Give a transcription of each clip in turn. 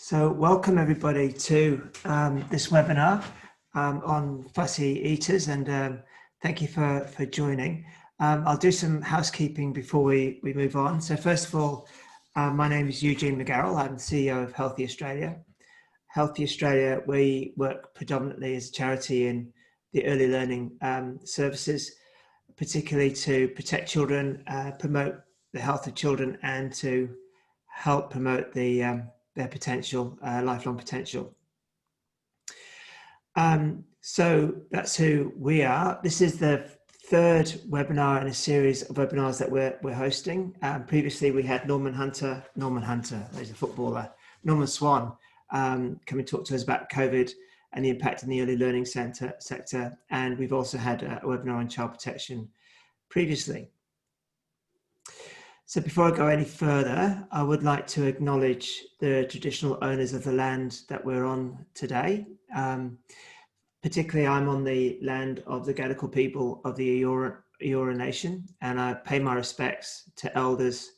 So welcome everybody to this webinar on fussy eaters, and thank you for joining. I'll do some housekeeping before we move on. So first of all, my name is Eugene McGarrell. I'm the CEO of Healthy Australia. Healthy Australia, we work predominantly as a charity in the early learning services, particularly to protect children, promote the health of children, and to help promote their potential, lifelong potential. So that's who we are. This is the third webinar in a series of webinars that we're hosting. Previously, we had Norman Hunter, he's a footballer, Norman Swan, come and talk to us about COVID and the impact in the early learning sector. And we've also had a webinar on child protection previously. So before I go any further, I would like to acknowledge the traditional owners of the land that we're on today. Particularly, I'm on the land of the Gadigal people of the Eora Nation, and I pay my respects to elders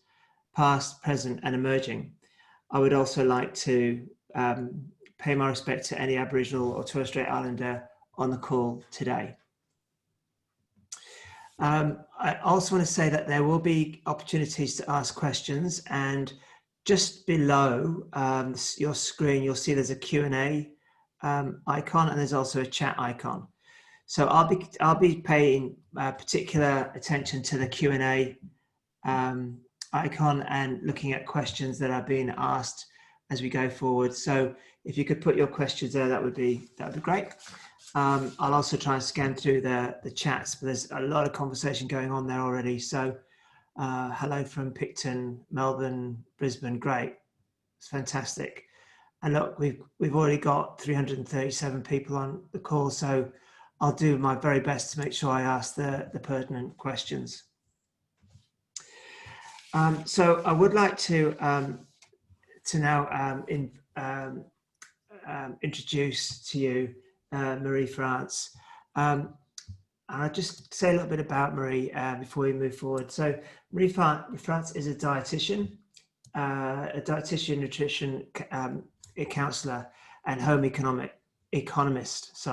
past, present and emerging. I would also like to pay my respect to any Aboriginal or Torres Strait Islander on the call today. I also want to say that there will be opportunities to ask questions, and just below your screen, you'll see there's a Q&A icon, and there's also a chat icon. So I'll be paying particular attention to the Q&A icon and looking at questions that are being asked as we go forward. So if you could put your questions there, that would be great. I'll also try and scan through the chats, but there's a lot of conversation going on there already. So hello from Picton, Melbourne, Brisbane, great. It's fantastic. And look, we've already got 337 people on the call, so I'll do my very best to make sure I ask the pertinent questions. So I would like to now introduce to you Marie-France. I'll just say a little bit about Marie before we move forward. So Marie-France is a dietitian, nutrition counsellor, and home economist.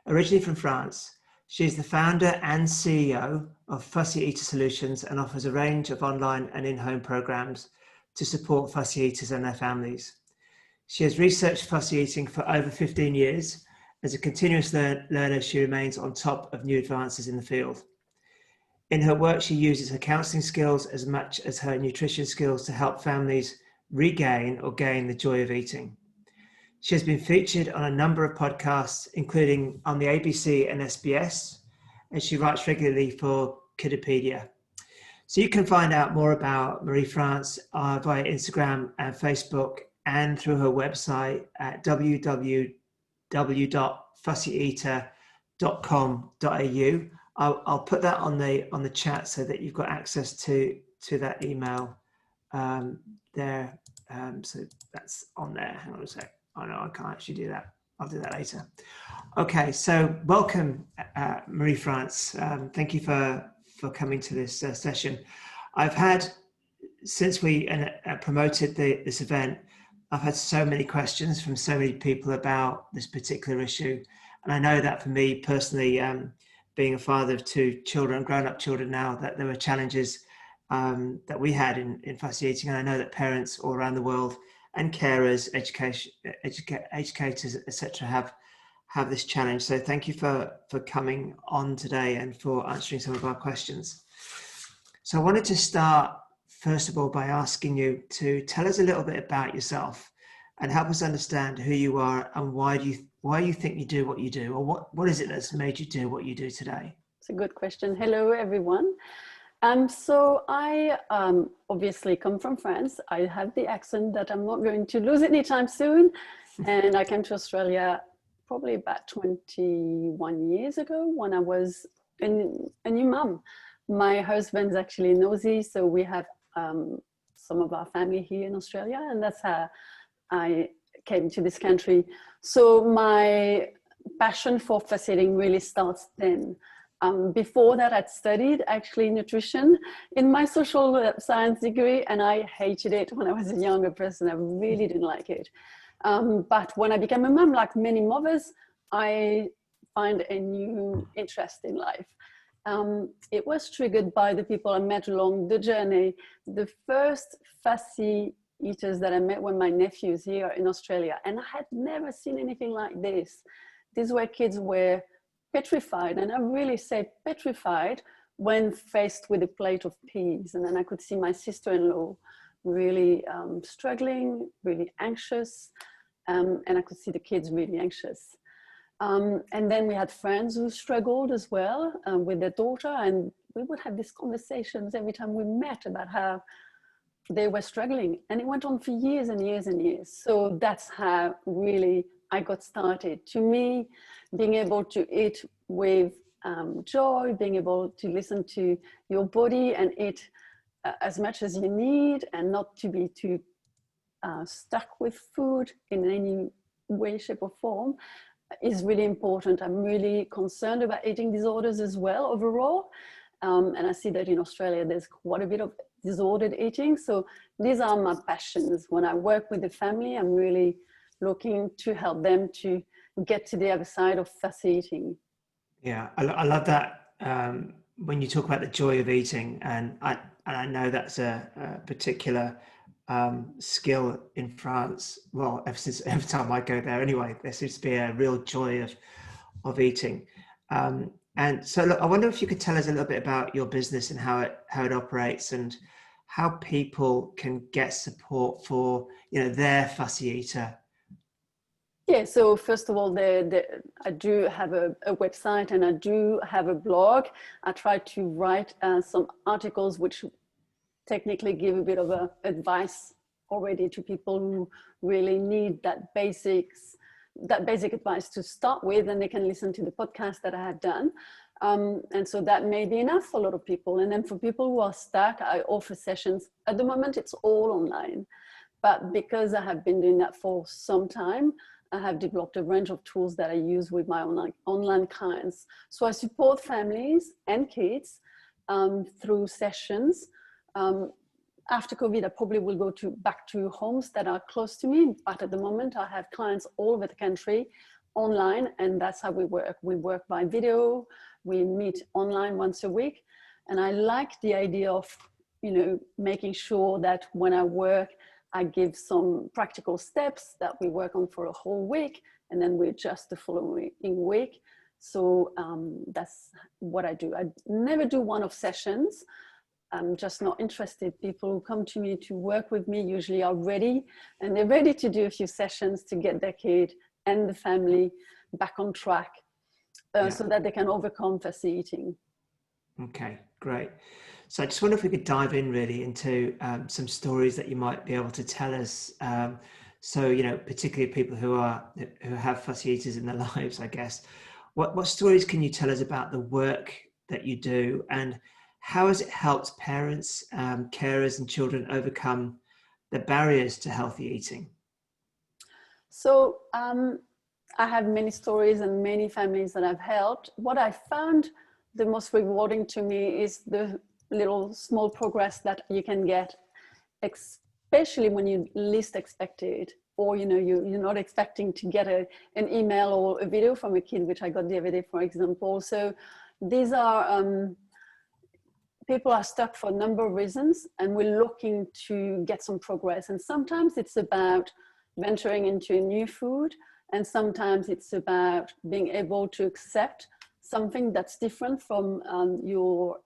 Originally from France, she is the founder and CEO of Fussy Eater Solutions and offers a range of online and in-home programs to support fussy eaters and their families. She has researched fussy eating for over 15 years. As a continuous learner, she remains on top of new advances in the field. In her work, she uses her counselling skills as much as her nutrition skills to help families regain or gain the joy of eating. She has been featured on a number of podcasts, including on the ABC and SBS, and she writes regularly for Kidipedia. So you can find out more about Marie-France via Instagram and Facebook, and through her website at www.fussyeater.com.au. I'll put that on the chat so that you've got access to that email there. So that's on there. Hang on a sec. Oh no, I can't actually do that. I'll do that later. Okay, so welcome, Marie-France. Thank you for coming to this session. I've had, since we promoted this event, I've had so many questions from so many people about this particular issue. And I know that for me personally, being a father of two children, grown-up children now, that there were challenges that we had in fussy eating. And I know that parents all around the world and carers, educators, etc., have this challenge. So thank you for coming on today and for answering some of our questions. So I wanted to start, first of all, by asking you to tell us a little bit about yourself and help us understand who you are and why you think you do what you do, or what is it that's made you do what you do today? It's a good question. Hello, everyone. So I obviously come from France. I have the accent that I'm not going to lose anytime soon. And I came to Australia probably about 21 years ago when I was a new mum. My husband's actually an Aussie, so we have some of our family here in Australia, and that's how I came to this country. So my passion for fussy eating really starts then. Before that, I'd studied actually nutrition in my social science degree, and I hated it when I was a younger person. I really didn't like it. But when I became a mom, like many mothers, I find a new interest in life. It was triggered by the people I met along the journey. The first fussy eaters that I met were my nephews here in Australia, and I had never seen anything like this. These were kids were petrified, and I really say petrified when faced with a plate of peas. And then I could see my sister-in-law really struggling, really anxious, and I could see the kids really anxious. And then we had friends who struggled as well with their daughter, and we would have these conversations every time we met about how they were struggling, and it went on for years and years and years. So that's how really I got started. To me, being able to eat with joy, being able to listen to your body and eat as much as you need, and not to be too stuck with food in any way, shape or form, is really important. I'm really concerned about eating disorders as well overall. And I see that in Australia, there's quite a bit of disordered eating. So these are my passions. When I work with the family, I'm really looking to help them to get to the other side of fussy eating. Yeah, I love that when you talk about the joy of eating, and I know that's a particular skill in France. Well, every time I go there anyway, there seems to be a real joy of eating. And so look, I wonder if you could tell us a little bit about your business and how it operates, and how people can get support for, you know, their fussy eater. Yeah, so first of all, I do have a website, and I do have a blog. I try to write some articles which technically give a bit of advice already to people who really need that basic advice to start with, and they can listen to the podcast that I have done. And so that may be enough for a lot of people. And then for people who are stuck, I offer sessions. At the moment, it's all online. But because I have been doing that for some time, I have developed a range of tools that I use with my online clients. So I support families and kids through sessions. After COVID, I probably will go back to homes that are close to me. But at the moment, I have clients all over the country online, and that's how we work. We work by video. We meet online once a week. And I like the idea of, you know, making sure that when I work, I give some practical steps that we work on for a whole week, and then we adjust the following week. So that's what I do. I never do one-off sessions. I'm just not interested. People who come to me to work with me usually are ready, and they're ready to do a few sessions to get their kid and the family back on track so that they can overcome fussy eating. Okay, great. So I just wonder if we could dive in really into some stories that you might be able to tell us. So, you know, particularly people who have fussy eaters in their lives, I guess. What stories can you tell us about the work that you do, and how has it helped parents, carers and children overcome the barriers to healthy eating? So I have many stories and many families that I've helped. What I found the most rewarding to me is the little small progress that you can get, especially when you least expect it, or you know you're not expecting to get an email or a video from a kid, which I got the other day, for example. So these are people are stuck for a number of reasons, and we're looking to get some progress. And sometimes it's about venturing into a new food, and sometimes it's about being able to accept something that's different from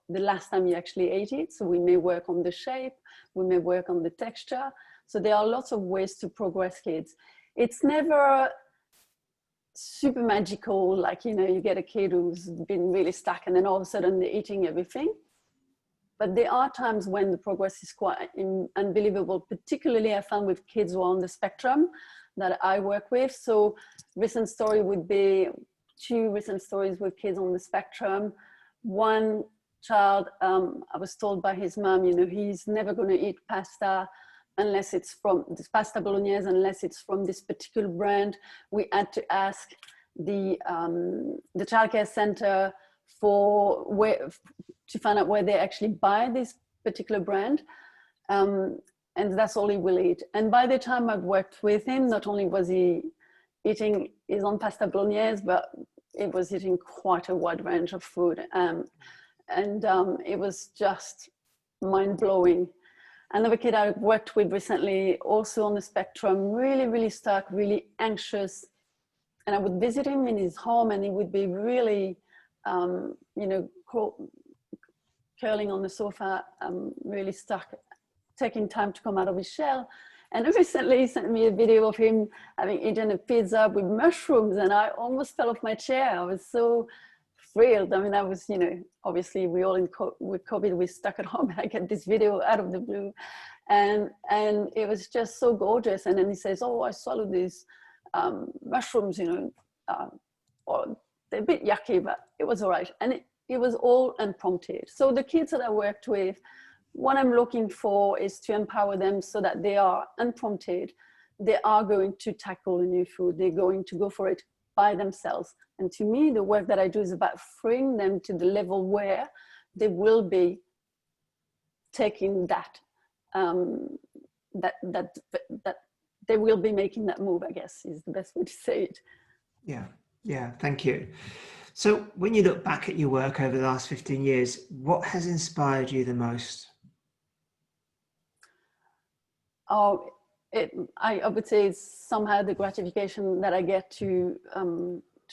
the last time you actually ate it. So we may work on the shape, we may work on the texture. So there are lots of ways to progress kids. It's never super magical, like, you know, you get a kid who's been really stuck and then all of a sudden they're eating everything. But there are times when the progress is quite unbelievable, particularly I found with kids who are on the spectrum that I work with. So recent story would be 2 recent stories with kids on the spectrum. One child, I was told by his mom, you know, he's never going to eat pasta unless it's from this pasta bolognese, unless it's from this particular brand. We had to ask the childcare center to find out where they actually buy this particular brand. and that's all he will eat. And by the time I've worked with him, not only was he eating his own pasta bolognese, but he was eating quite a wide range of food. It was just mind-blowing. Another kid I worked with recently, also on the spectrum, really, really stuck, really anxious. And I would visit him in his home, and he would be really, curling on the sofa, really stuck, taking time to come out of his shell. And recently he sent me a video of him having eaten a pizza with mushrooms, and I almost fell off my chair. I was so thrilled. I mean, I was, obviously we all with COVID, we stuck at home. I get this video out of the blue, and it was just so gorgeous. And then he says, "Oh, I swallowed these mushrooms, or they're a bit yucky, but it was all right." And it was all unprompted. So the kids that I worked with, what I'm looking for is to empower them so that they are unprompted. They are going to tackle a new food. They're going to go for it by themselves. And to me, the work that I do is about freeing them to the level where they will be taking that, that they will be making that move, I guess, is the best way to say it. Yeah, thank you. So when you look back at your work over the last 15 years, what has inspired you the most? Oh, I would say it's somehow the gratification that I get to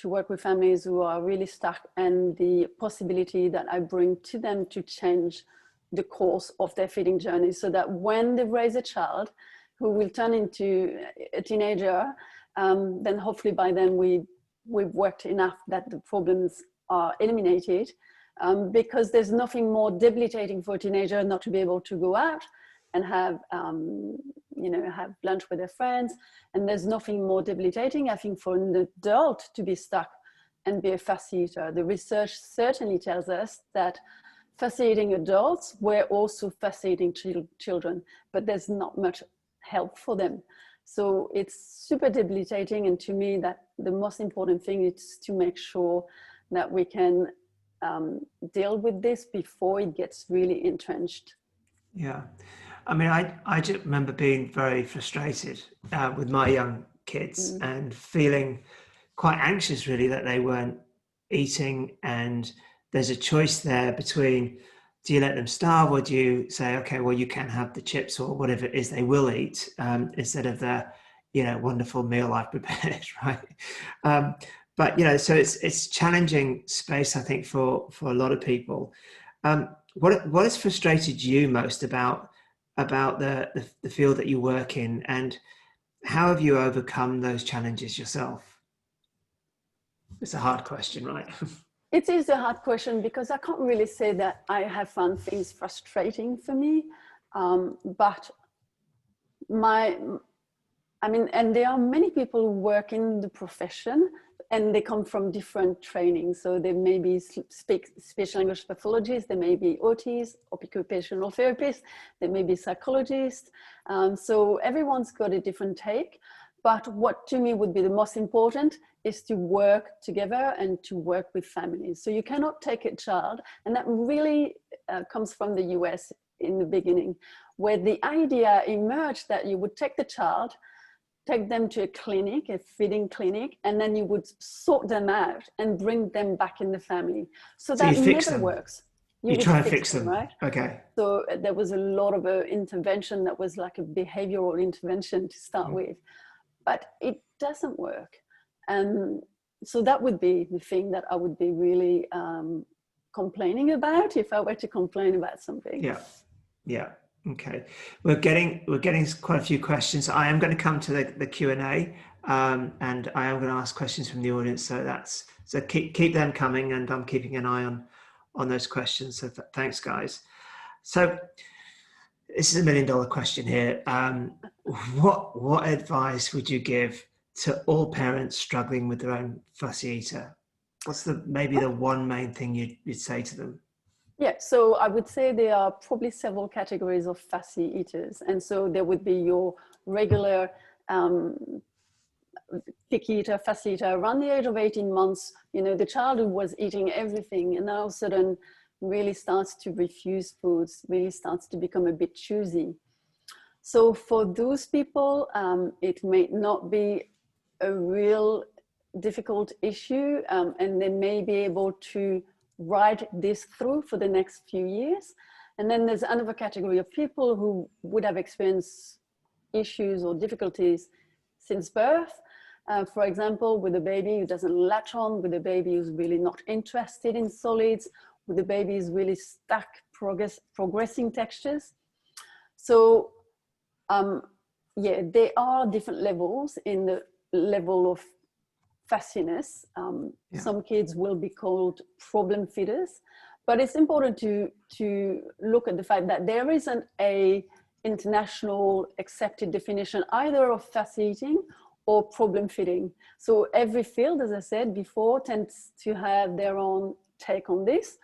work with families who are really stuck, and the possibility that I bring to them to change the course of their feeding journey, so that when they raise a child who will turn into a teenager, then hopefully by then we've worked enough that the problems are eliminated, because there's nothing more debilitating for a teenager not to be able to go out and have lunch with their friends. And there's nothing more debilitating, I think, for an adult to be stuck and be a fussy eater. The research certainly tells us that fussy eating adults were also fussy eating children, but there's not much help for them. So it's super debilitating. And to me, that the most important thing is to make sure that we can deal with this before it gets really entrenched. Yeah. I mean, I just remember being very frustrated with my young kids and feeling quite anxious, really, that they weren't eating. And there's a choice there between, do you let them starve, or do you say, okay, well, you can have the chips or whatever it is they will eat, instead of the, wonderful meal I've prepared, right? But, so it's challenging space, I think, for a lot of people. What has frustrated you most about the field that you work in, and how have you overcome those challenges yourself? It's a hard question, right? It is a hard question, because I can't really say that I have found things frustrating for me, but and there are many people who work in the profession, and they come from different trainings. So they may be speech language pathologists, they may be OTs, occupational therapists, they may be psychologists. So everyone's got a different take. But what to me would be the most important is to work together and to work with families. So you cannot take a child, and that really comes from the US in the beginning, where the idea emerged that you would take the child, take them to a clinic, a feeding clinic, and then you would sort them out and bring them back in the family. So that never works. You try to fix them, right? Okay. So there was a lot of intervention that was like a behavioral intervention to start with, but it doesn't work. And so that would be the thing that I would be really complaining about if I were to complain about something. Yeah. Okay, we're getting quite a few questions. I am going to come to the Q&A, and I am going to ask questions from the audience. So keep them coming, and I'm keeping an eye on those questions. So thanks, guys. So this is $1 million question here. What advice would you give to all parents struggling with their own fussy eater? What's maybe the one main thing you'd say to them? Yeah, so I would say there are probably several categories of fussy eaters. And so there would be your regular picky eater, fussy eater. Around the age of 18 months, the child who was eating everything and all of a sudden really starts to refuse foods, really starts to become a bit choosy. So for those people, it may not be a real difficult issue, and they may be able to ride this through for the next few years. And then there's another category of people who would have experienced issues or difficulties since birth. For example, with a baby who doesn't latch on, with a baby who's really not interested in solids, with a baby who's really stuck progressing textures. So yeah, there are different levels in the level of fussiness. Some kids will be called problem feeders, but it's important to look at the fact that there isn't a international accepted definition either of fussy eating or problem feeding. So every field, as I said before, tends to have their own take on this.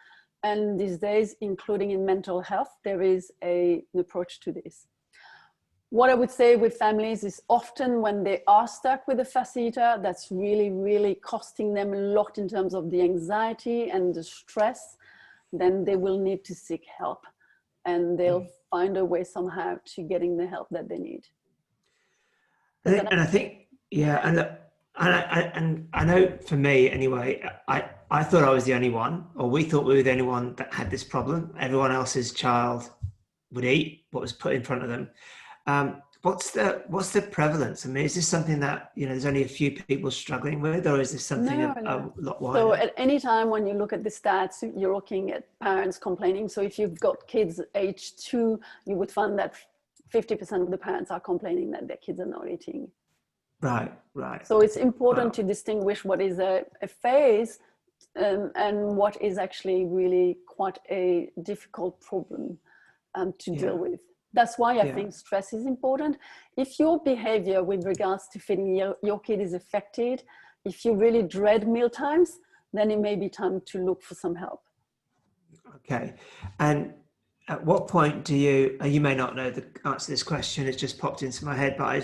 And these days, including in mental health, there is an approach to this. What I would say with families is often when they are stuck with a fussy eater, that's really, really costing them a lot in terms of the anxiety and the stress, then they will need to seek help, and they'll find a way somehow to getting the help that they need. I think, yeah, and look, and I know for me anyway, I thought I was the only one, or we thought we were the only one that had this problem. Everyone else's child would eat what was put in front of them. What's the prevalence? I mean, is this something that, you know, there's only a few people struggling with, or is this something a lot wider? So at any time when you look at the stats, you're looking at parents complaining. So if you've got kids age 2, you would find that 50% of the parents are complaining that their kids are not eating. Right. So it's important to distinguish what is a phase and what is actually really quite a difficult problem to deal with. That's why I think stress is important. If your behavior with regards to feeding your kid is affected, if you really dread meal times, then it may be time to look for some help. Okay. And at what point do you may not know the answer to this question, it's just popped into my head, but I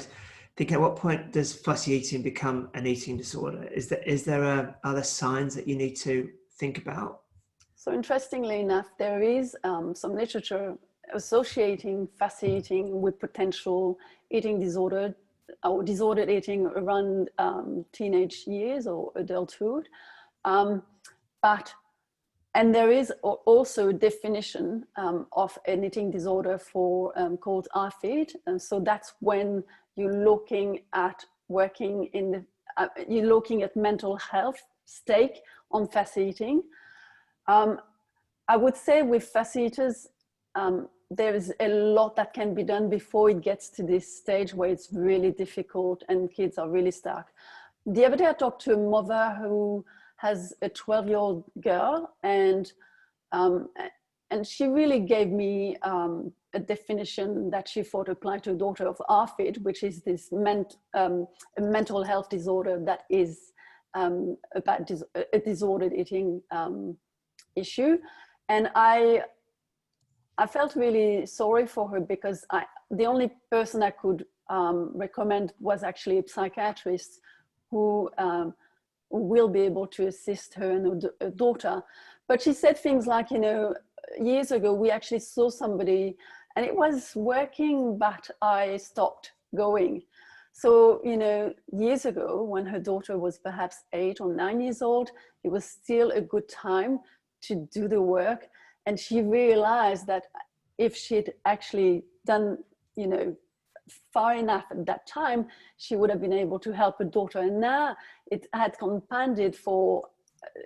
think at what point does fussy eating become an eating disorder? Is there other signs that you need to think about? So interestingly enough, there is some literature associating fussy eating with potential eating disorder or disordered eating around teenage years or adulthood. And there is also a definition of an eating disorder for called ARFID. And so that's when you're looking at working in the, you're looking at mental health stake on fussy eating. I would say with fussy eaters, there is a lot that can be done before it gets to this stage where it's really difficult and kids are really stuck. The other day I talked to a mother who has a 12-year-old girl, and she really gave me a definition that she thought applied to a daughter of ARFID, which is this a mental health disorder that is about a disordered eating issue. And I felt really sorry for her because the only person I could recommend was actually a psychiatrist who will be able to assist her and her daughter. But she said things like, you know, years ago, we actually saw somebody and it was working, but I stopped going. So, you know, years ago, when her daughter was perhaps 8 or 9 years old, it was still a good time to do the work. And she realized that if she'd actually done, you know, far enough at that time, she would have been able to help her daughter. And now it had compounded for,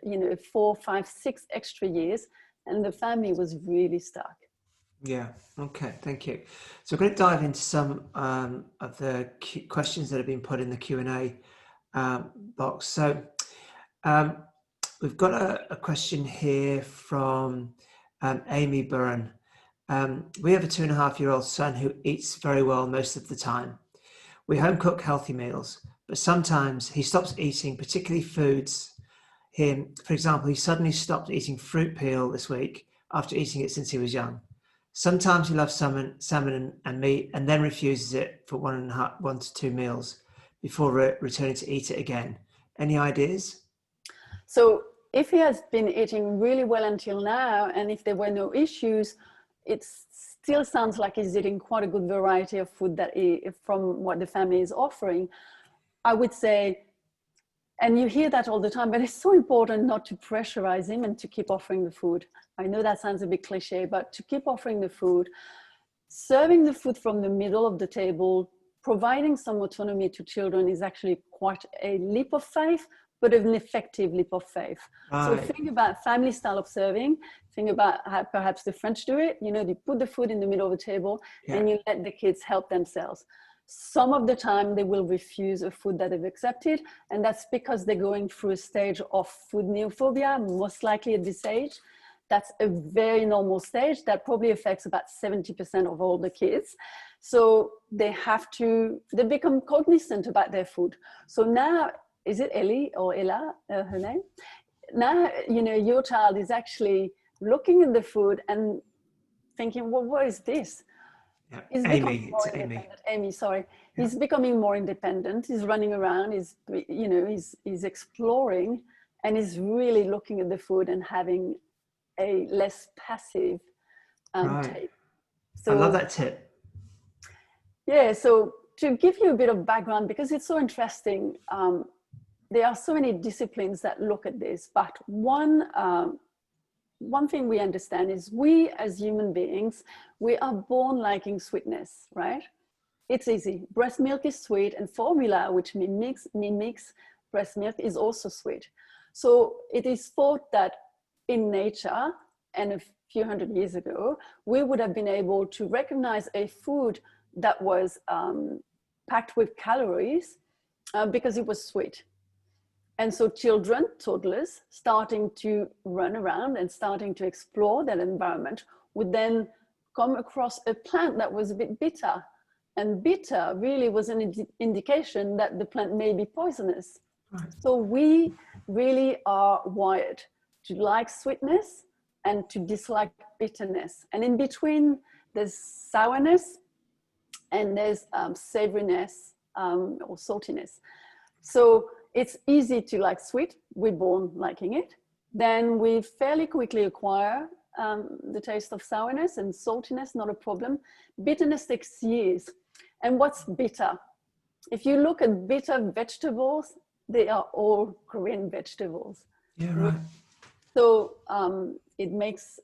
you know, 4, 5, 6 extra years, and the family was really stuck. Yeah. Okay. Thank you. So we're going to dive into some of the questions that have been put in the Q&A box. So we've got a question here from Amy Burren. We have a 2.5-year-old son who eats very well most of the time. We home cook healthy meals, but sometimes he stops eating particularly foods. For example, he suddenly stopped eating fruit peel this week after eating it since he was young. Sometimes he loves salmon and meat and then refuses it for 1 to 2 meals before returning to eat it again. Any ideas? So if he has been eating really well until now, and if there were no issues, it's still sounds like he's eating quite a good variety of food from what the family is offering, I would say, and you hear that all the time, but it's so important not to pressurize him and to keep offering the food. I know that sounds a bit cliche, but to keep offering the food, serving the food from the middle of the table, providing some autonomy to children is actually quite a leap of faith, but an effective leap of faith. Right. So think about family style of serving. Think about how perhaps the French do it. You know, they put the food in the middle of the table and you let the kids help themselves. Some of the time they will refuse a food that they've accepted, and that's because they're going through a stage of food neophobia, most likely at this age. That's a very normal stage that probably affects about 70% of all the kids. So they become cognizant about their food. So now, is it Ellie or Ella, her name? Now, you know, your child is actually looking at the food and thinking, well, what is this? Yeah. He's Amy, it's Amy. Amy, sorry. Yeah. He's becoming more independent. He's running around. He's exploring, and he's really looking at the food and having a less passive take. So, I love that tip. Yeah. So to give you a bit of background, because it's so interesting, there are so many disciplines that look at this, but one thing we understand is we as human beings, we are born liking sweetness, right? It's easy. Breast milk is sweet, and formula, which mimics breast milk, is also sweet. So it is thought that in nature, and a few hundred years ago, we would have been able to recognize a food that was packed with calories because it was sweet. And so children, toddlers, starting to run around and starting to explore that environment would then come across a plant that was a bit bitter. And bitter really was an indication that the plant may be poisonous. Right. So we really are wired to like sweetness and to dislike bitterness. And in between, there's sourness and there's savoriness or saltiness. So it's easy to like sweet. We're born liking it. Then we fairly quickly acquire the taste of sourness and saltiness, not a problem. Bitterness takes years. And what's bitter? If you look at bitter vegetables, they are all green vegetables. Yeah, right. So it makes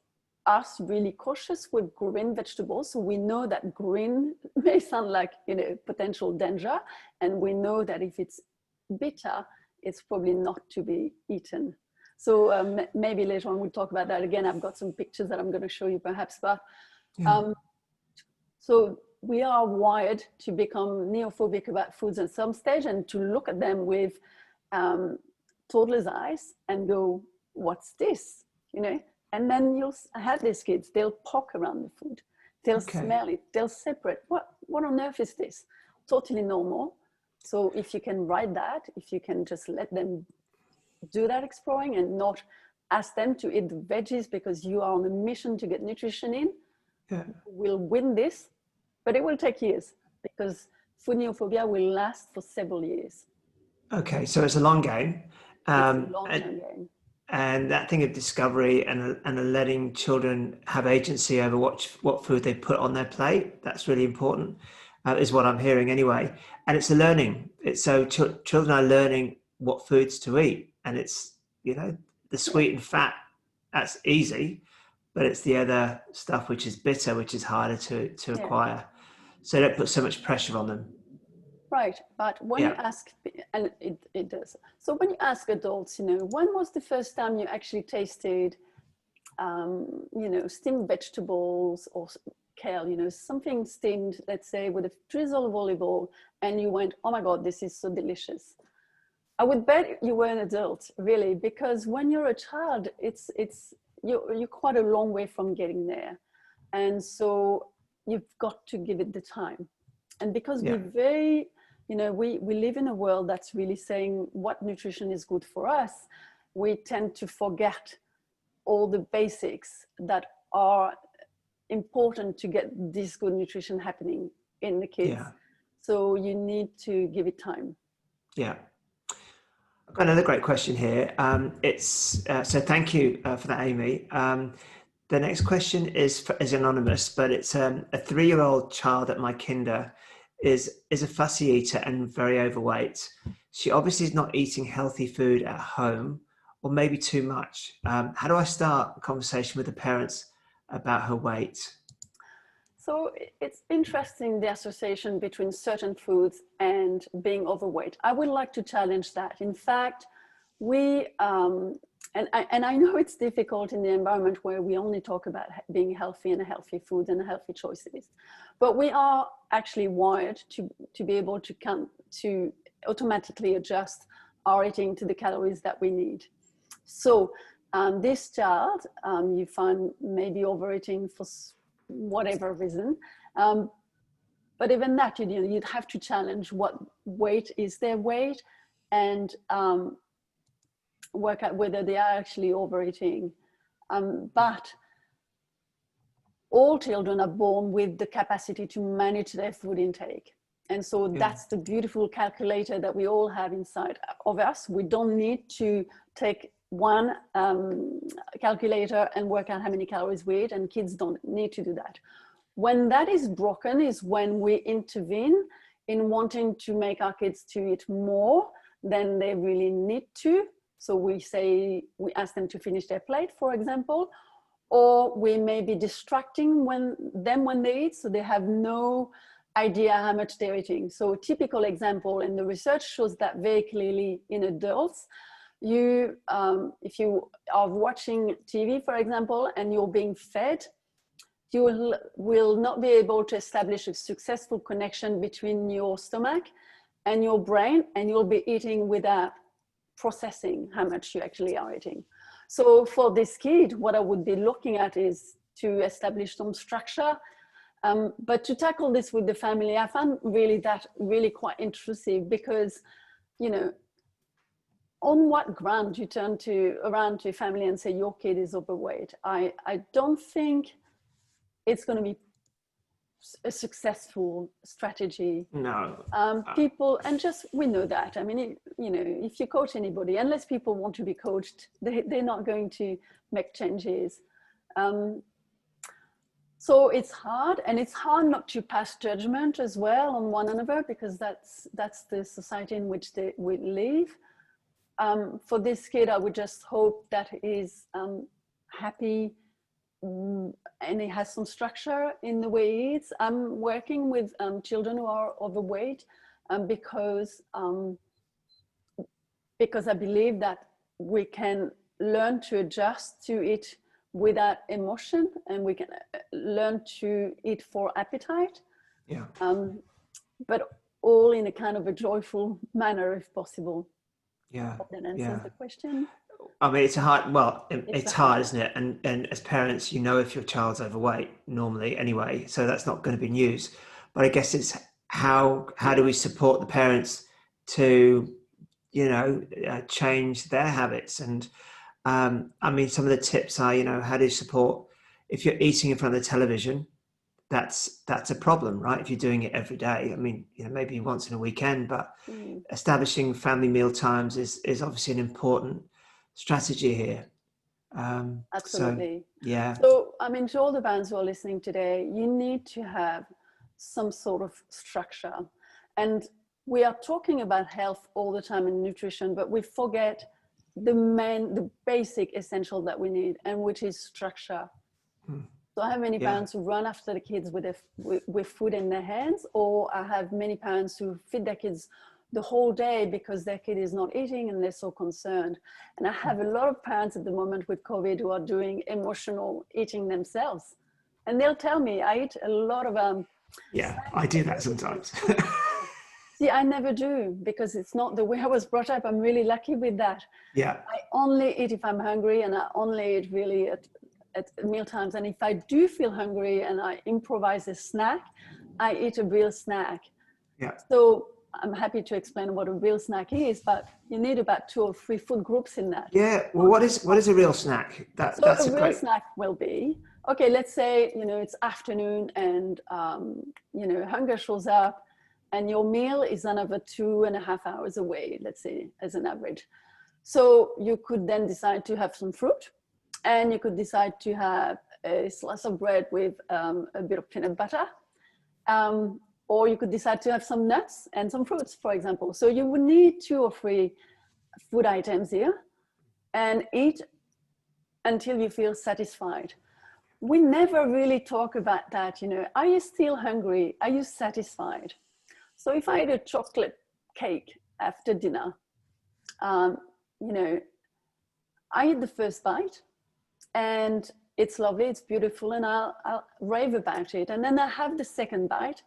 us really cautious with green vegetables. So we know that green may sound like, you know, potential danger. And we know that if it's bitter, it's probably not to be eaten. So maybe later on we'll talk about that again. I've got some pictures that I'm going to show you perhaps, but so we are wired to become neophobic about foods at some stage and to look at them with toddler's eyes and go, what's this? You know, and then you'll have these kids, they'll poke around the food, they'll smell it, they'll separate. What on earth is this? Totally normal. So if you can write that, if you can just let them do that exploring and not ask them to eat the veggies because you are on a mission to get nutrition in, we'll win this, but it will take years because food neophobia will last for several years. Okay, so it's a long game. It's a long-term game. And that thing of discovery and letting children have agency over what food they put on their plate, that's really important, is what I'm hearing anyway. And it's a learning. So children are learning what foods to eat. And it's, you know, the sweet and fat, that's easy, but it's the other stuff which is bitter, which is harder to acquire. So don't put so much pressure on them. Right, but when you ask, and it does. So when you ask adults, you know, when was the first time you actually tasted, you know, steamed vegetables or kale, you know, something steamed, let's say, with a drizzle of olive oil, and you went, oh my God, this is so delicious. I would bet you were an adult, really, because when you're a child, you're quite a long way from getting there. And so you've got to give it the time. And because we're very, you know, we live in a world that's really saying what nutrition is good for us, we tend to forget all the basics that are important to get this good nutrition happening in the kids. So you need to give it time. I've got another great question here. So thank you for that, Amy. the next question is anonymous, but it's a 3-year-old child at my kinder is a fussy eater and very overweight. She obviously is not eating healthy food at home, or maybe too much. How do I start a conversation with the parents about her weight? So it's interesting, the association between certain foods and being overweight. I would like to challenge that. In fact, we, and I know it's difficult in the environment where we only talk about being healthy and healthy food and healthy choices, but we are actually wired to be able to automatically adjust our eating to the calories that we need. So this child, you find maybe overeating for whatever reason, but even that, you'd have to challenge what weight is their weight, and work out whether they are actually overeating. But all children are born with the capacity to manage their food intake. And so that's the beautiful calculator that we all have inside of us. We don't need to take one calculator and work out how many calories we eat, and kids don't need to do that. When that is broken is when we intervene in wanting to make our kids to eat more than they really need to. So we ask them to finish their plate, for example, or we may be distracting them when they eat, so they have no idea how much they're eating. So a typical example, and the research shows that very clearly in adults, if you are watching TV, for example, and you're being fed, you will not be able to establish a successful connection between your stomach and your brain, and you'll be eating without processing how much you actually are eating. So for this kid, what I would be looking at is to establish some structure. But to tackle this with the family, I found that really quite intrusive, because, on what ground you turn around to family and say your kid is overweight? I don't think it's going to be a successful strategy. No. People, and just, we know that. I mean, if you coach anybody, unless people want to be coached, they're not going to make changes. So it's hard, and it's hard not to pass judgment as well on one another, because that's the society in which we live. For this kid, I would just hope that he's happy, and he has some structure in the way he eats. I'm working with children who are overweight because I believe that we can learn to adjust to it without emotion, and we can learn to eat for appetite. Yeah. But all in a kind of a joyful manner, if possible. Yeah. Hope that answers the question. I mean, it's hard, isn't it? And as parents, if your child's overweight normally anyway, so that's not going to be news. But I guess it's how do we support the parents to, change their habits? And I mean, some of the tips are, how do you support, if you're eating in front of the television, that's a problem, right? If you're doing it every day, I mean, maybe once in a weekend, but establishing family meal times is obviously an important strategy here. Absolutely. So, yeah. So, I mean, to all the parents who are listening today, you need to have some sort of structure. And we are talking about health all the time and nutrition, but we forget the basic essential that we need, and which is structure. So I have many parents who run after the kids with food in their hands, or I have many parents who feed their kids the whole day because their kid is not eating and they're so concerned. And I have a lot of parents at the moment with COVID who are doing emotional eating themselves. And they'll tell me, I eat a lot of... yeah, I do that sometimes. See, I never do, because it's not the way I was brought up. I'm really lucky with that. Yeah. I only eat if I'm hungry, and I only eat really at meal times. And if I do feel hungry and I improvise a snack, I eat a real snack. Yeah. So I'm happy to explain what a real snack is, but you need about 2 or 3 food groups in that. Yeah. Well, what is a real snack? That's a real snack will be, okay, let's say, it's afternoon and, hunger shows up, and your meal is another 2.5 hours away, let's say, as an average. So you could then decide to have some fruit, and you could decide to have a slice of bread with a bit of peanut butter. Or you could decide to have some nuts and some fruits, for example. So you would need 2 or 3 food items here and eat until you feel satisfied. We never really talk about that, you know, are you still hungry? Are you satisfied? So if I eat a chocolate cake after dinner, you know, I eat the first bite and it's lovely, it's beautiful, and I'll rave about it. And then I have the second bite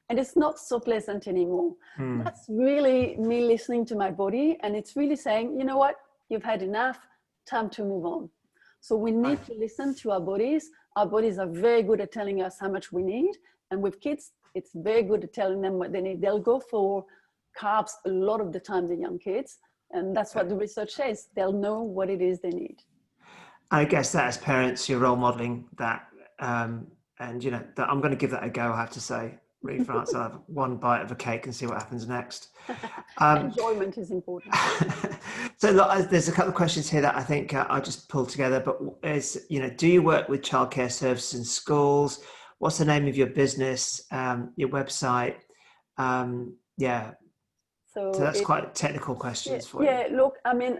and it's not so pleasant anymore. That's really me listening to my body, and it's really saying, you know what, you've had enough, time to move on. So we need to listen to our bodies. Our bodies are very good at telling us how much we need. And with kids, it's very good at telling them what they need. They'll go for carbs a lot of the time, the young kids. And that's what the research says. They'll know what it is they need. I guess that as parents, you're role modeling that. And, you know, that I'm going to give that a go, I have to say. Marie-France, I'll have one bite of a cake and see what happens next. Enjoyment is important. So look, there's a couple of questions here that I think I'll just pull together. But is, you know, do you work with childcare services in schools? What's the name of your business? Your website? Yeah. So that's quite technical questions for you. Yeah, look, I mean,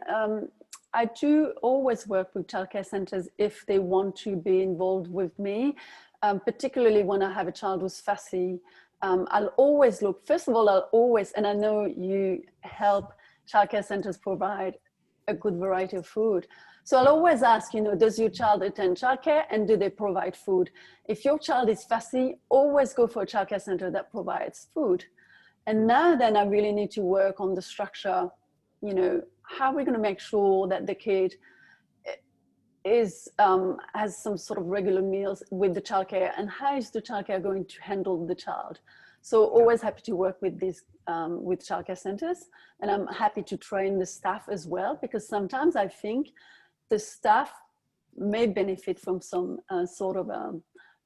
I do always work with childcare centres if they want to be involved with me, particularly when I have a child who's fussy. I'll always look, first of all, and I know you help childcare centres provide a good variety of food. So I'll always ask, you know, does your child attend childcare and do they provide food? If your child is fussy, always go for a childcare centre that provides food. And now then I really need to work on the structure, you know, how are we going to make sure that the kid is has some sort of regular meals with the childcare, and how is the childcare going to handle the child? So always happy to work with this with childcare centers, and I'm happy to train the staff as well, because sometimes I think the staff may benefit from some sort of a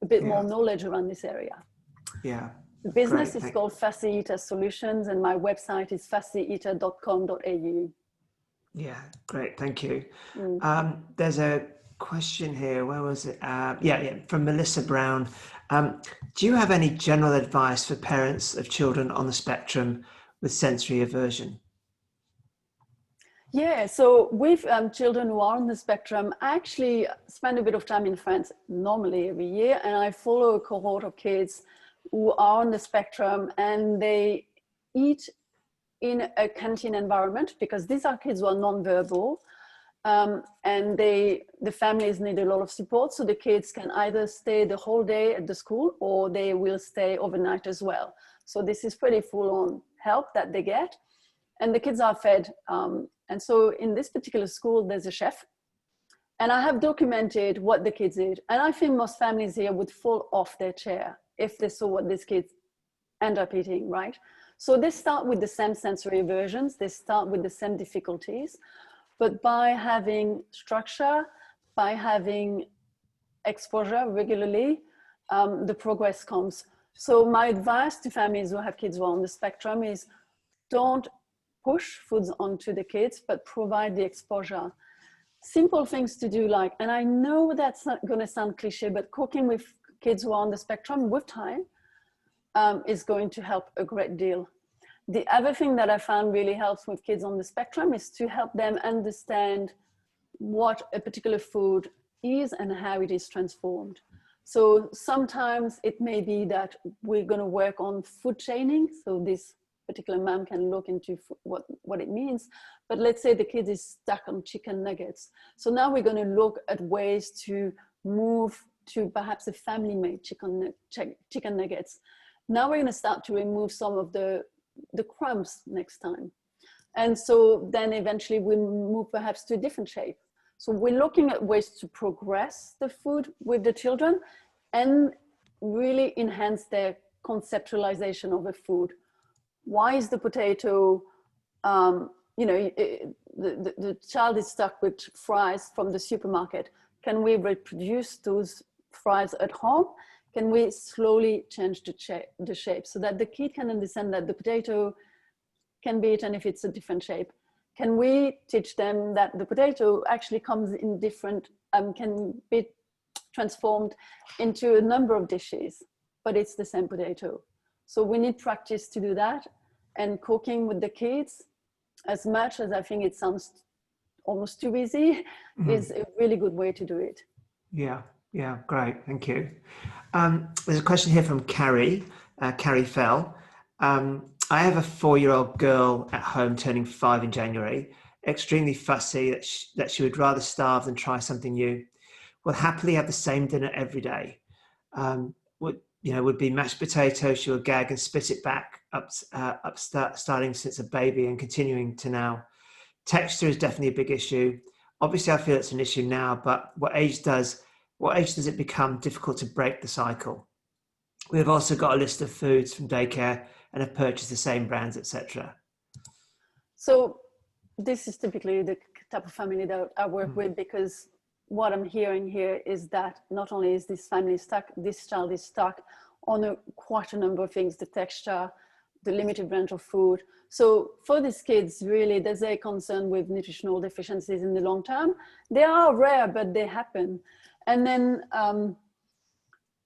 bit more knowledge around this area. Yeah. The business is called Fussy Eater Solutions, and my website is fussyeater.com.au. Yeah, great, thank you. There's a question here, where was it? From Melissa Brown. Do you have any general advice for parents of children on the spectrum with sensory aversion? Yeah, so with children who are on the spectrum, I actually spend a bit of time in France normally every year, and I follow a cohort of kids who are on the spectrum, and they eat in a canteen environment, because these are kids who are non-verbal, and the families need a lot of support. So the kids can either stay the whole day at the school, or they will stay overnight as well. So this is pretty full-on help that they get, and the kids are fed. And so in this particular school, there's a chef, and I have documented what the kids eat. And I think most families here would fall off their chair if they saw what these kids end up eating, right? So they start with the same sensory aversions, they start with the same difficulties, but by having structure, by having exposure regularly, the progress comes. So my advice to families who have kids who are on the spectrum is, don't push foods onto the kids, but provide the exposure. Simple things to do, like, and I know that's not going to sound cliche, but cooking with kids who are on the spectrum with time is going to help a great deal. The other thing that I found really helps with kids on the spectrum is to help them understand what a particular food is and how it is transformed. So sometimes it may be that we're going to work on food chaining. So this particular mom can look into what it means. But let's say the kid is stuck on chicken nuggets. So now we're going to look at ways to move to perhaps a family-made chicken nuggets. Now we're going to start to remove some of the crumbs next time. And so then eventually we move perhaps to a different shape. So we're looking at ways to progress the food with the children and really enhance their conceptualization of a food. Why is the potato, the child is stuck with fries from the supermarket. Can we reproduce those fries at home? Can we slowly change the shape so that the kid can understand that the potato can be eaten if it's a different shape? Can we teach them that the potato actually comes in different, can be transformed into a number of dishes, but it's the same potato. So we need practice to do that, and cooking with the kids, as much as I think it sounds almost too easy, is a really good way to do it. Yeah, yeah, great, thank you. There's a question here from Carrie Fell. I have a 4-year-old girl at home turning 5 in January, extremely fussy that she would rather starve than try something new. Will happily have the same dinner every day. Would be mashed potatoes. She will gag and spit it back starting since a baby and continuing to now. Texture is definitely a big issue. Obviously, I feel it's an issue now, but what age does it become difficult to break the cycle? We've also got a list of foods from daycare and have purchased the same brands, etc. So this is typically the type of family that I work with, because what I'm hearing here is that not only is this family stuck, this child is stuck on quite a number of things: the texture, the limited range of food. So for these kids, really, there's a concern with nutritional deficiencies in the long term. They are rare, but they happen. And then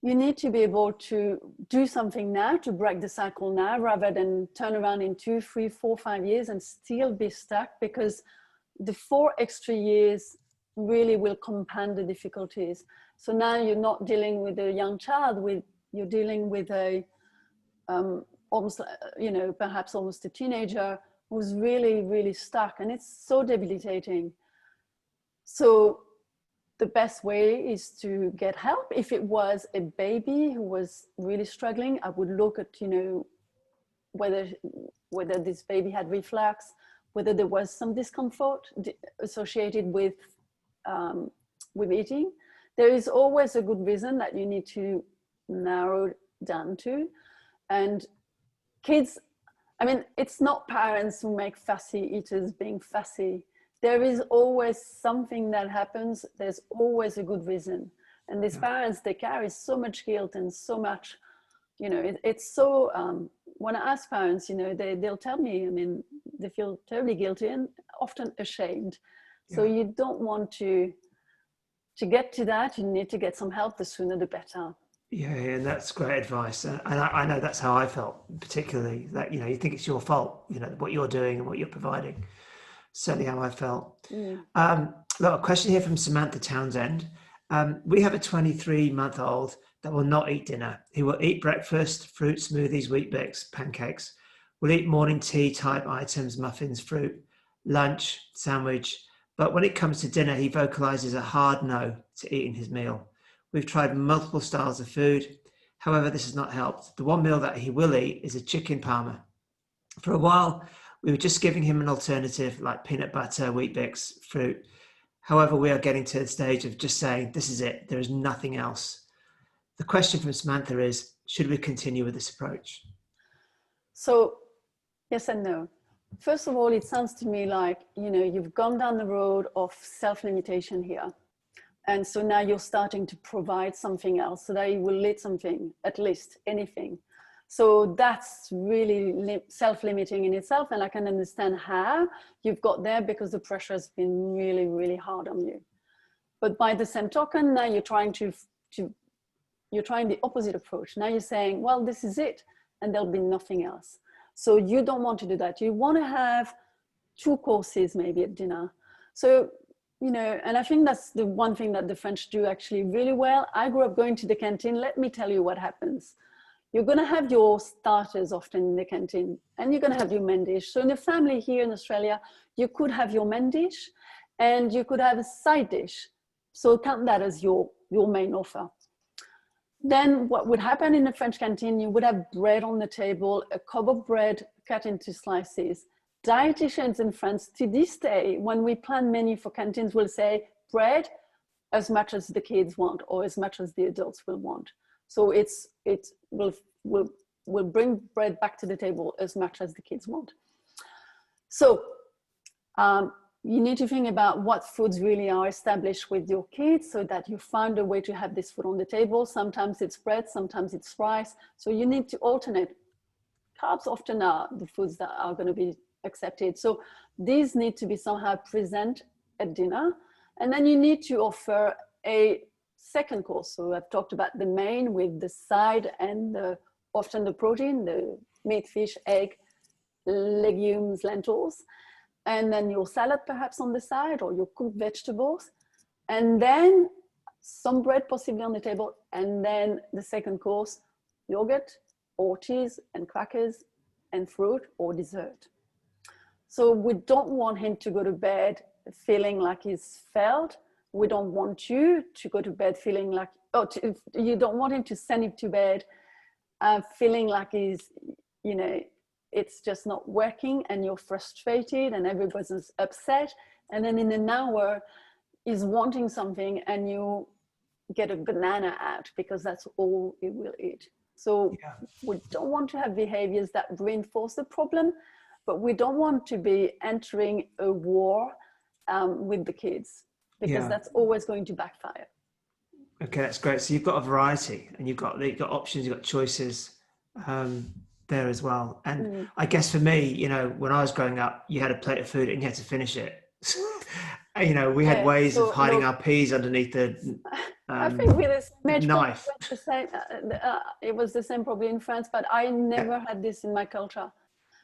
you need to be able to do something now to break the cycle now, rather than turn around in 2, 3, 4, 5 years and still be stuck, because the 4 extra years really will compound the difficulties. So now you're not dealing with a young child, you're dealing with a almost, perhaps almost a teenager who's really, really stuck, and it's so debilitating. So the best way is to get help. If it was a baby who was really struggling, I would look at, whether this baby had reflux, whether there was some discomfort associated with eating. There is always a good reason that you need to narrow down to. And kids, it's not parents who make fussy eaters being fussy. There is always something that happens. There's always a good reason. And these parents, they carry so much guilt and so much, it's so, when I ask parents, they'll tell me, they feel terribly guilty and often ashamed. So you don't want to get to that. You need to get some help. The sooner the better. Yeah, and that's great advice. And I know that's how I felt, particularly that, you think it's your fault, what you're doing and what you're providing. Certainly how I felt. Look, a question here from Samantha Townsend. We have a 23-month-old that will not eat dinner. He will eat breakfast, fruit, smoothies, wheat bix, pancakes. Will eat morning tea type items, muffins, fruit, lunch, sandwich. But when it comes to dinner, he vocalizes a hard no to eating his meal. We've tried multiple styles of food. However, this has not helped. The one meal that he will eat is a chicken parma. For a while, we were just giving him an alternative like peanut butter, wheat bix, fruit. However, we are getting to the stage of just saying, this is it. There is nothing else. The question from Samantha is, should we continue with this approach? So, yes and no. First of all, it sounds to me like, you've gone down the road of self-limitation here. And so now you're starting to provide something else so that he will eat something, at least anything. So that's really self-limiting in itself. And I can understand how you've got there, because the pressure has been really, really hard on you. But by the same token, now you're trying you're trying the opposite approach. Now you're saying, well, this is it, and there'll be nothing else. So you don't want to do that. You want to have 2 courses maybe at dinner. So, and I think that's the one thing that the French do actually really well. I grew up going to the canteen. Let me tell you what happens. You're going to have your starters often in the canteen, and you're going to have your main dish. So in a family here in Australia, you could have your main dish and you could have a side dish. So count that as your main offer. Then what would happen in the French canteen, you would have bread on the table, a cob of bread cut into slices. Dietitians in France to this day, when we plan menu for canteens, will say bread as much as the kids want or as much as the adults will want. So it will bring bread back to the table as much as the kids want. So you need to think about what foods really are established with your kids so that you find a way to have this food on the table. Sometimes it's bread, sometimes it's rice. So you need to alternate. Carbs often are the foods that are going to be accepted. So these need to be somehow present at dinner. And then you need to offer a second course. So I've talked about the main with the side and often the protein, the meat, fish, egg, legumes, lentils, and then your salad perhaps on the side, or your cooked vegetables, and then some bread possibly on the table, and then the second course, yogurt or cheese and crackers and fruit or dessert. So we don't want him to go to bed feeling like he's failed. We don't want you to go to bed feeling like, you don't want him to send him to bed feeling like he's, you know, it's just not working and you're frustrated and everybody's upset. And then in an hour, he's wanting something and you get a banana out because that's all he will eat. So we don't want to have behaviors that reinforce the problem, but we don't want to be entering a war with the kids, because that's always going to backfire. Okay, that's great. So you've got a variety, and you've got options, you've got choices there as well. And I guess for me, you know, when I was growing up, you had a plate of food and you had to finish it. You know, we had ways of hiding our peas underneath the I think with this knife. It was the same probably in France, but I never had this in my culture.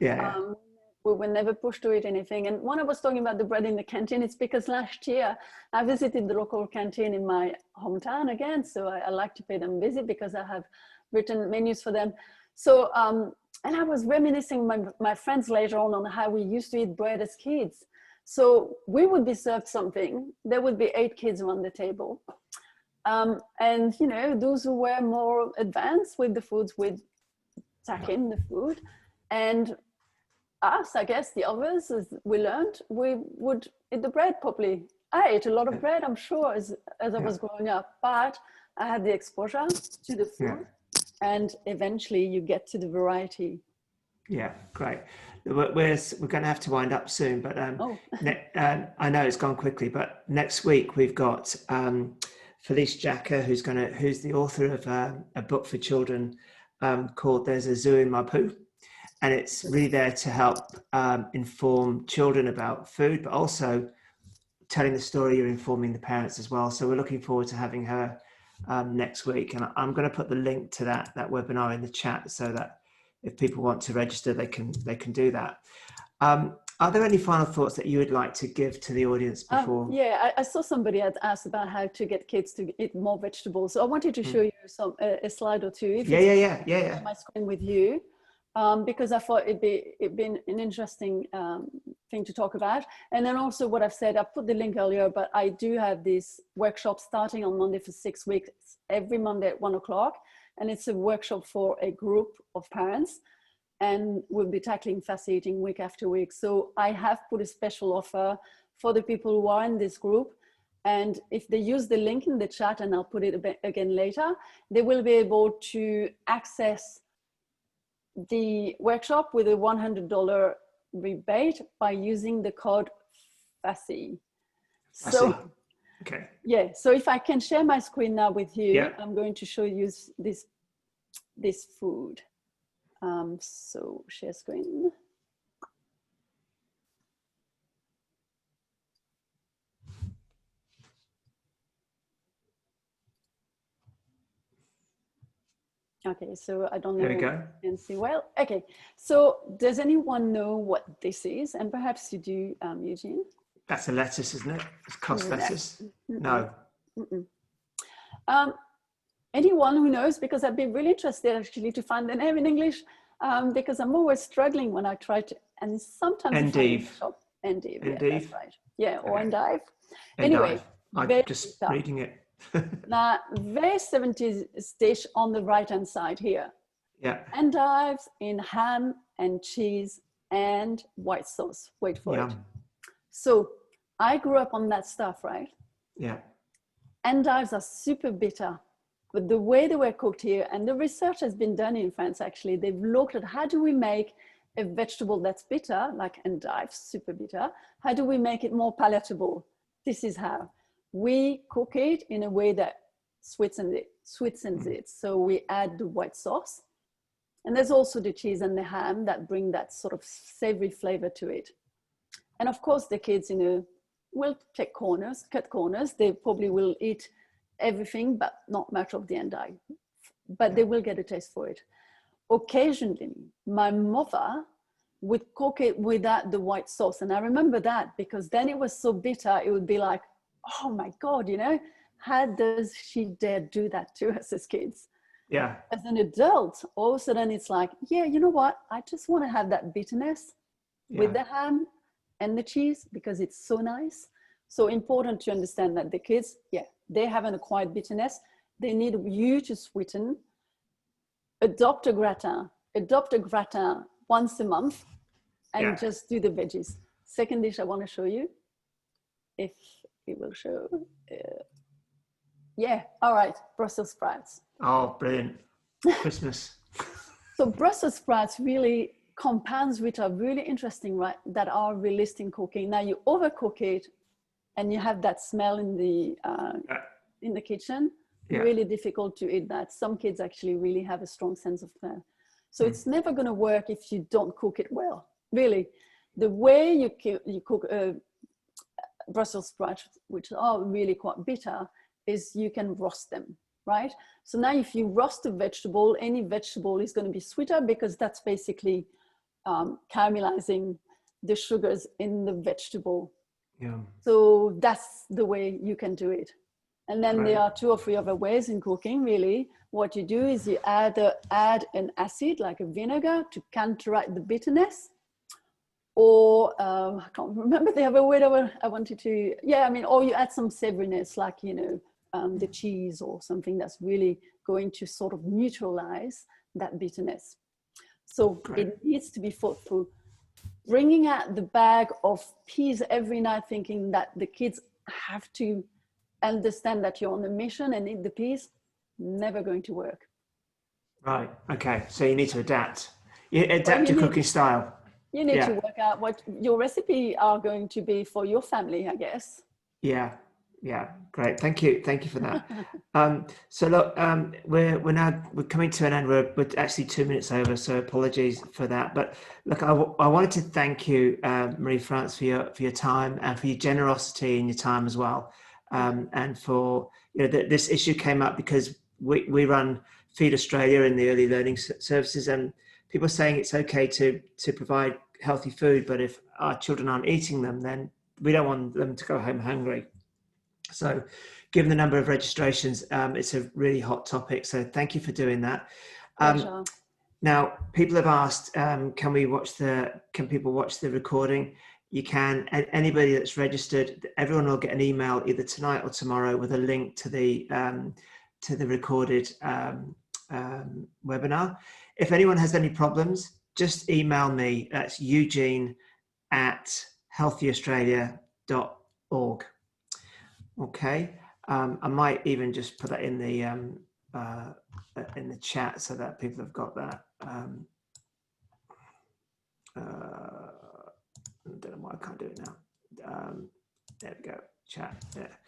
We were never pushed to eat anything. And when I was talking about the bread in the canteen, it's because last year I visited the local canteen in my hometown again. So I like to pay them a visit because I have written menus for them. So, and I was reminiscing my friends later on how we used to eat bread as kids. So we would be served something. There would be 8 kids around the table. And, you know, those who were more advanced with the foods would tack in the food. And us, I guess, the others, as we learned, we would eat the bread properly. I ate a lot of bread, I'm sure, as I was growing up, but I had the exposure to the food, and eventually you get to the variety. Yeah, great. We're going to have to wind up soon, but I know it's gone quickly, but next week we've got Felice Jacker, who's the author of a book for children called "There's a Zoo in My Poo." And it's really there to help inform children about food, but also telling the story, you're informing the parents as well. So we're looking forward to having her next week. And I'm going to put the link to that webinar in the chat so that if people want to register, they can do that. Are there any final thoughts that you would like to give to the audience before? I saw somebody had asked about how to get kids to eat more vegetables. So I wanted to show you a slide or two. If my screen with you. Because I thought it'd be an interesting thing to talk about. And then also what I've said, I put the link earlier, but I do have this workshop starting on Monday for 6 weeks, every Monday at 1 o'clock. And it's a workshop for a group of parents. And we'll be tackling fussy eating week after week. So I have put a special offer for the people who are in this group. And if they use the link in the chat, and I'll put it again later, they will be able to access the workshop with a $100 rebate by using the code fussy. So, okay. Yeah. So if I can share my screen now with you, I'm going to show you this food. So share screen. Okay, so I don't know if you can see well. Okay, so does anyone know what this is? And perhaps you do, Eugene? That's a lettuce, isn't it? It's cost lettuce. No. Anyone who knows? Because I'd be really interested actually to find the name in English, because I'm always struggling when I try to, and sometimes endive. Endive, yeah, that's right. Yeah, or endive. Anyway, I'm just reading it. Now, very 70s dish on the right-hand side here. Yeah. Endives in ham and cheese and white sauce. Wait for it. So I grew up on that stuff, right? Yeah. Endives are super bitter, but the way they were cooked here, and the research has been done in France actually, they've looked at how do we make a vegetable that's bitter, like endives, super bitter, how do we make it more palatable? This is how. We cook it in a way that sweetens it. So we add the white sauce. And there's also the cheese and the ham that bring that sort of savory flavor to it. And of course, the kids, will cut corners. They probably will eat everything, but not much of the endive. But they will get a taste for it. Occasionally, my mother would cook it without the white sauce. And I remember that because then it was so bitter, it would be like, oh my God, you know, how does she dare do that to us as kids? Yeah. As an adult, all of a sudden it's like, yeah, you know what? I just want to have that bitterness with the ham and the cheese because it's so nice. So important to understand that the kids, they have an acquired bitterness. They need you to sweeten. Adopt a gratin once a month and just do the veggies. Second dish I want to show you, if it will show. All right, Brussels sprouts. Oh, brilliant. Christmas. So Brussels sprouts really compounds which are really interesting, right? That are released in cooking. Now you overcook it and you have that smell in the kitchen. Really difficult to eat that. Some kids actually really have a strong sense of smell. So it's never going to work if you don't cook it well. Really, the way you cook Brussels sprouts, which are really quite bitter, is you can roast them, right? So now if you roast a vegetable, any vegetable is going to be sweeter because that's basically caramelizing the sugars in the vegetable. Yeah. So that's the way you can do it. And then there are 2 or 3 other ways in cooking, really. What you do is you add an acid, like a vinegar, to counteract the bitterness. Or I can't remember the other word I wanted to, or you add some savoriness, like, the cheese or something that's really going to sort of neutralize that bitterness. So it needs to be thought through. Bringing out the bag of peas every night thinking that the kids have to understand that you're on a mission and eat the peas, never going to work. Right. Okay. So you need to adapt. You adapt your cooking style. You need to work out what your recipe are going to be for your family, I guess. Yeah. Great. Thank you for that. So look, we're coming to an end. We're actually 2 minutes over, so apologies for that. But look, I wanted to thank you, Marie-France, for your time and for your generosity and your time as well. And for this issue came up because we run Feed Australia in the early learning services, and people are saying it's okay to provide healthy food, but if our children aren't eating them, then we don't want them to go home hungry. So given the number of registrations, it's a really hot topic. So thank you for doing that. Now, people have asked, can people watch the recording? You can. Anybody that's registered, everyone will get an email either tonight or tomorrow with a link to the recorded webinar. If anyone has any problems, just email me. That's eugene@healthyaustralia.org. Okay. I might even just put that in the chat so that people have got that. I don't know why I can't do it now. There we go. Chat there.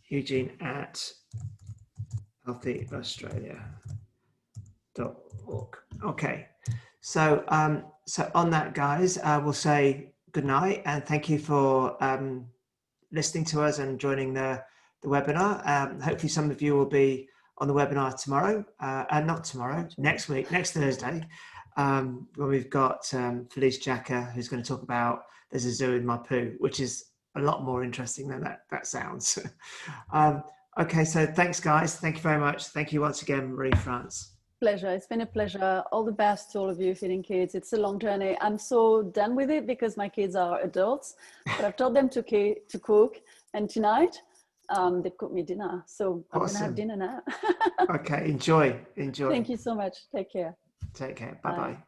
eugene@healthyaustralia.org. Okay. So on that, guys, we'll say good night and thank you for listening to us and joining the webinar. Hopefully some of you will be on the webinar tomorrow, and not tomorrow, next week, next Thursday, when we've got Felice Jacka, who's going to talk about there's a zoo in my poo, which is a lot more interesting than that sounds. Okay, so thanks, guys. Thank you very much. Thank you once again, Marie-France. Pleasure. It's been a pleasure. All the best to all of you feeding kids. It's a long journey. I'm so done with it because my kids are adults, but I've taught them to cook. And tonight, they've cooked me dinner. So I'm going to have dinner now. Okay. Enjoy. Thank you so much. Take care. Take care. Bye-bye.